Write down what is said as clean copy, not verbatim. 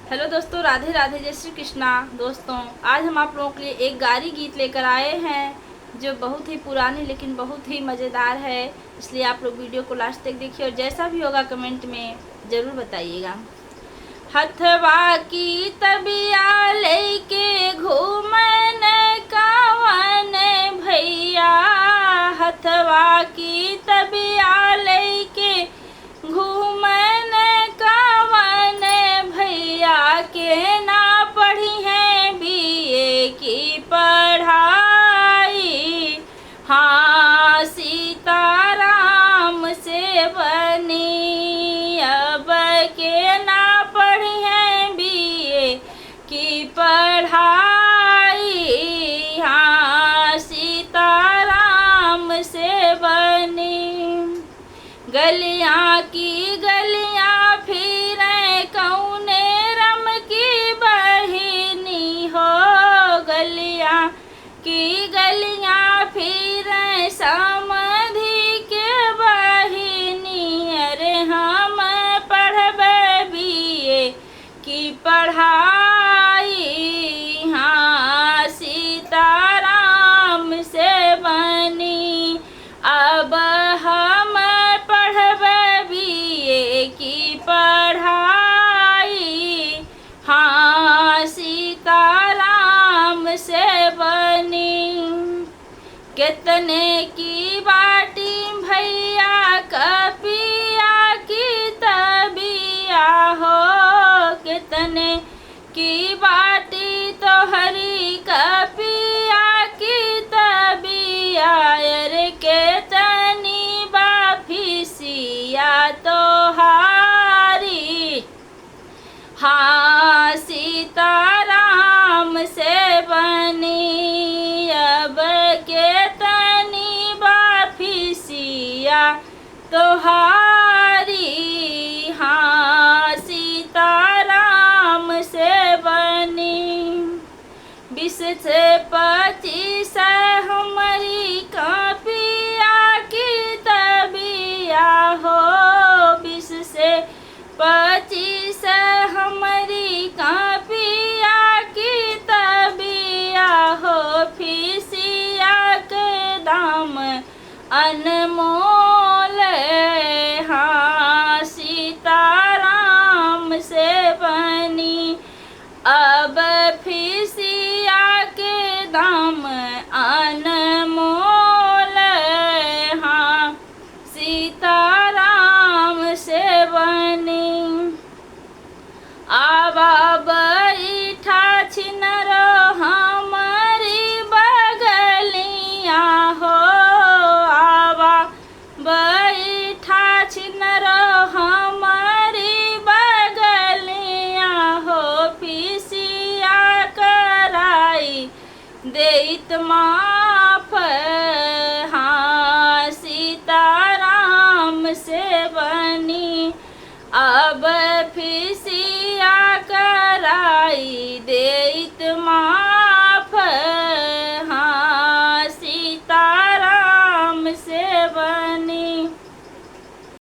Hello दोस्तों, राधे राधे, जय श्री कृष्णा। दोस्तों, आज हम आप लोगों के लिए एक गारी गीत लेकर आए हैं जो बहुत ही पुरानी लेकिन बहुत ही मज़ेदार है। इसलिए आप लोग वीडियो को लास्ट तक देखिए और जैसा भी होगा कमेंट में ज़रूर बताइएगा। हथवा की तबिया लेके घूमन कावन भैया, हथवा की तबिया लेके घूमन कावन भैया के ना पढ़ी है बीए की पढ़ाई। हाँ, सीताराम से बनी अब के ना पढ़ी है बीए की पढ़ाई। हाँ, सीताराम से बनी। गलियाँ की गलियाँ फिरें कौने रम की बहिनी हो, गलियाँ की गलियाँ फिरें समधि के बहिनी। अरे हम पढ़बे बीए की पढ़ाई। हाँ, सीताराम से बनी अब हम पढ़बे बीए की पढ़ाई। हाँ, सीताराम से बनी। कितने की बाटी भैया कपिया की तबिया हो, कितने की बाटी तोहरी कपिया की तबिया। अरे केतनी बाफिसिया तोहारी। हाँ, सीताराम से बनी अब केतनी बाफिसिया तोहारी। हाँ, सीताराम से बनी। 20 से 25 हमारी कपिया की तबिया हो, 20 से 25 हमारी कपिया की तबिया हो। फीसिया के दाम अनमोल। हाँ, सीताराम से बनी अब फीसिया के दाम अनमोल। हाँ, सीताराम से बनी। आवा बैठा छिनरो हमारी बगलिया हो, आवा बैठा छिनरो हमारी बगलिया हो। फीसिया कराई देत माफ। हाँ, सीताराम से बनी अब फीसिया कराई दे